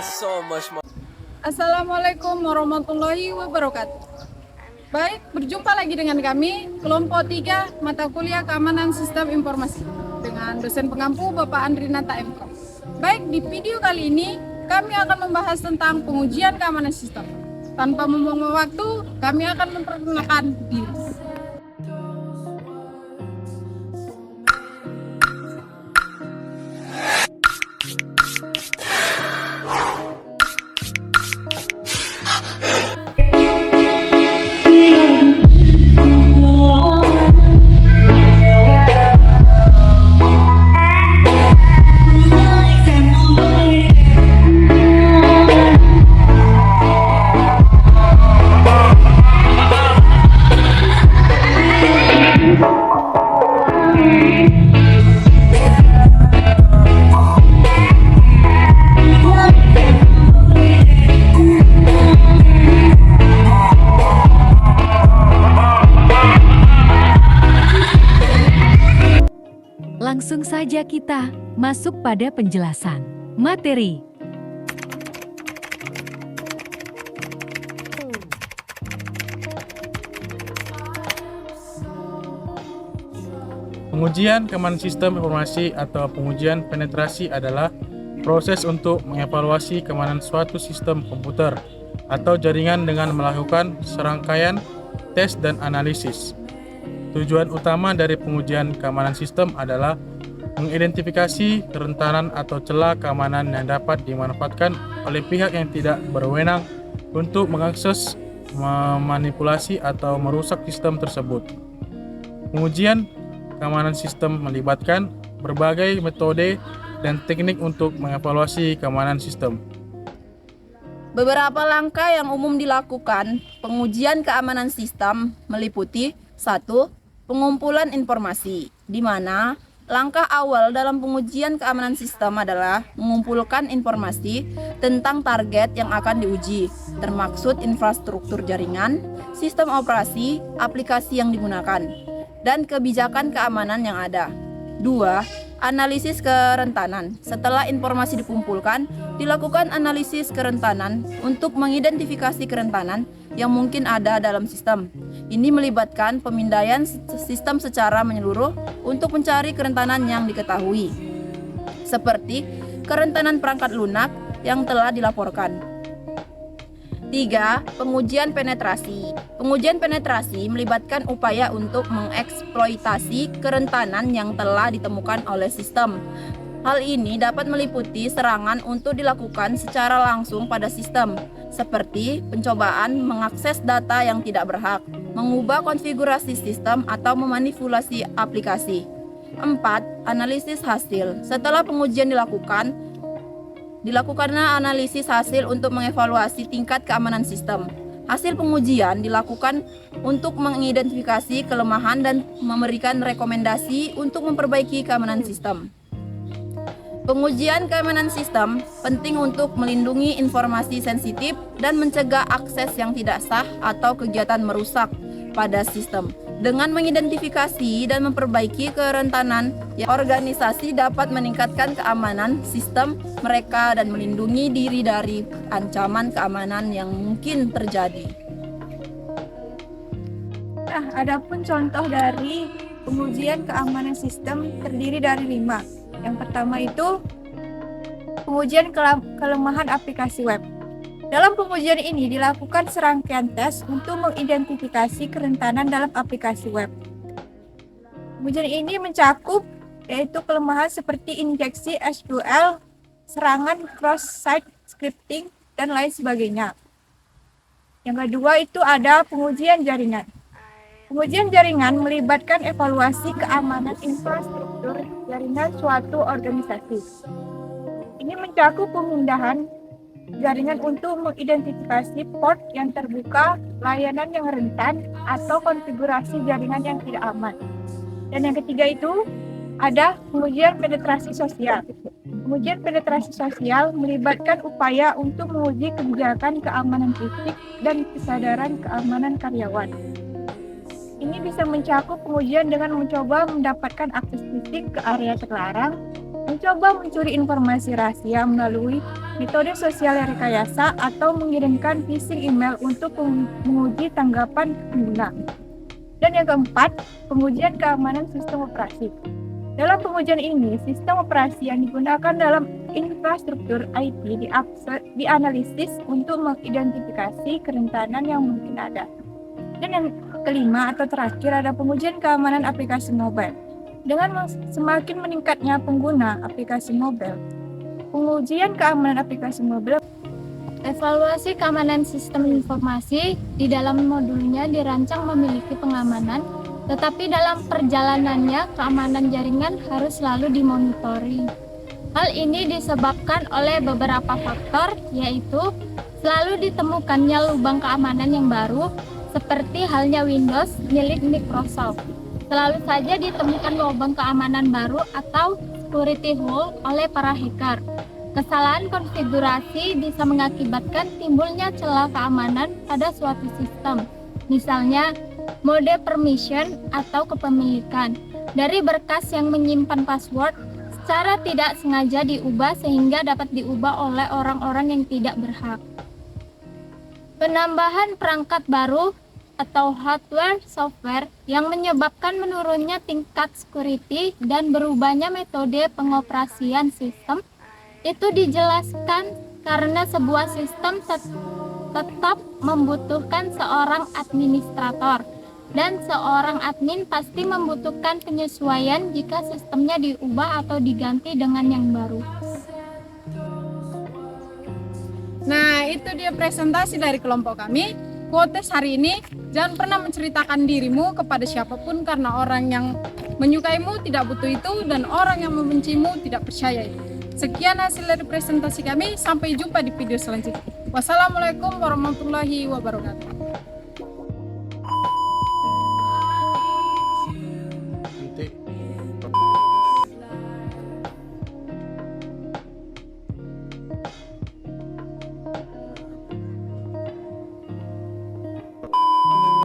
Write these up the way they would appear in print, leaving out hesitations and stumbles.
so much more. Assalamualaikum warahmatullahi wabarakatuh. Baik, berjumpa lagi dengan kami, kelompok 3 mata kuliah Keamanan Sistem Informasi dengan dosen pengampu Bapak Andrinata MK. Baik, di video kali ini kami akan membahas tentang pengujian keamanan sistem. Tanpa membuang waktu, kami akan memperkenalkan diri. Langsung saja kita masuk pada penjelasan materi. Pengujian keamanan sistem informasi atau pengujian penetrasi adalah proses untuk mengevaluasi keamanan suatu sistem komputer atau jaringan dengan melakukan serangkaian tes dan analisis. Tujuan utama dari pengujian keamanan sistem adalah mengidentifikasi kerentanan atau celah keamanan yang dapat dimanfaatkan oleh pihak yang tidak berwenang untuk mengakses, memanipulasi, atau merusak sistem tersebut. Pengujian keamanan sistem melibatkan berbagai metode dan teknik untuk mengevaluasi keamanan sistem. Beberapa langkah yang umum dilakukan pengujian keamanan sistem meliputi 1. Pengumpulan informasi, di mana langkah awal dalam pengujian keamanan sistem adalah mengumpulkan informasi tentang target yang akan diuji, termaksud infrastruktur jaringan, sistem operasi, aplikasi yang digunakan, dan kebijakan keamanan yang ada. 2. Analisis kerentanan. Setelah informasi dikumpulkan, dilakukan analisis kerentanan untuk mengidentifikasi kerentanan yang mungkin ada dalam sistem. Ini melibatkan pemindaian sistem secara menyeluruh untuk mencari kerentanan yang diketahui, seperti kerentanan perangkat lunak yang telah dilaporkan. 3. Pengujian penetrasi. Pengujian penetrasi melibatkan upaya untuk mengeksploitasi kerentanan yang telah ditemukan oleh sistem. Hal ini dapat meliputi serangan untuk dilakukan secara langsung pada sistem, seperti pencobaan mengakses data yang tidak berhak, mengubah konfigurasi sistem, atau memanipulasi aplikasi. 4. Analisis hasil. Setelah pengujian dilakukanlah analisis hasil untuk mengevaluasi tingkat keamanan sistem. Hasil pengujian dilakukan untuk mengidentifikasi kelemahan dan memberikan rekomendasi untuk memperbaiki keamanan sistem. Pengujian keamanan sistem penting untuk melindungi informasi sensitif dan mencegah akses yang tidak sah atau kegiatan merusak pada sistem. Dengan mengidentifikasi dan memperbaiki kerentanan, organisasi dapat meningkatkan keamanan sistem mereka dan melindungi diri dari ancaman keamanan yang mungkin terjadi. Nah, adapun contoh dari pengujian keamanan sistem terdiri dari 5. Yang pertama itu pengujian kelemahan aplikasi web. Dalam pengujian ini dilakukan serangkaian tes untuk mengidentifikasi kerentanan dalam aplikasi web. Pengujian ini mencakup yaitu kelemahan seperti injeksi SQL, serangan cross-site scripting, dan lain sebagainya. Yang kedua itu ada pengujian jaringan. Pengujian jaringan melibatkan evaluasi keamanan infrastruktur jaringan suatu organisasi. Ini mencakup pemindahan jaringan untuk mengidentifikasi port yang terbuka, layanan yang rentan, atau konfigurasi jaringan yang tidak aman. Dan yang ketiga itu ada pengujian penetrasi sosial. Pengujian penetrasi sosial melibatkan upaya untuk menguji kebijakan keamanan fisik dan kesadaran keamanan karyawan. Ini bisa mencakup pengujian dengan mencoba mendapatkan akses fisik ke area terlarang, mencoba mencuri informasi rahasia melalui metode sosial rekayasa atau mengirimkan phishing email untuk menguji tanggapan pengguna. Dan yang keempat, pengujian keamanan sistem operasi. Dalam pengujian ini, sistem operasi yang digunakan dalam infrastruktur IT dianalisis untuk mengidentifikasi kerentanan yang mungkin ada. Dan yang kelima atau terakhir ada pengujian keamanan aplikasi mobile. Dengan semakin meningkatnya pengguna aplikasi mobile, pengujian keamanan aplikasi mobile. Evaluasi keamanan sistem informasi di dalam modulnya dirancang memiliki pengamanan, tetapi dalam perjalanannya keamanan jaringan harus selalu dimonitori. Hal ini disebabkan oleh beberapa faktor, yaitu selalu ditemukannya lubang keamanan yang baru, seperti halnya Windows milik Microsoft. Selalu saja ditemukan lubang keamanan baru atau security hole oleh para hacker. Kesalahan konfigurasi bisa mengakibatkan timbulnya celah keamanan pada suatu sistem. Misalnya, mode permission atau kepemilikan dari berkas yang menyimpan password secara tidak sengaja diubah sehingga dapat diubah oleh orang-orang yang tidak berhak. Penambahan perangkat baru atau hardware software yang menyebabkan menurunnya tingkat security dan berubahnya metode pengoperasian sistem itu dijelaskan karena sebuah sistem tetap membutuhkan seorang administrator dan seorang admin pasti membutuhkan penyesuaian jika sistemnya diubah atau diganti dengan yang baru. Nah, itu dia presentasi dari kelompok kami. Quotes hari ini, jangan pernah menceritakan dirimu kepada siapapun karena orang yang menyukaimu tidak butuh itu dan orang yang membencimu tidak percaya itu. Sekian hasil dari presentasi kami, sampai jumpa di video selanjutnya. Wassalamualaikum warahmatullahi wabarakatuh.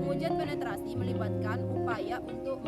Pengujian penetrasi melibatkan upaya untuk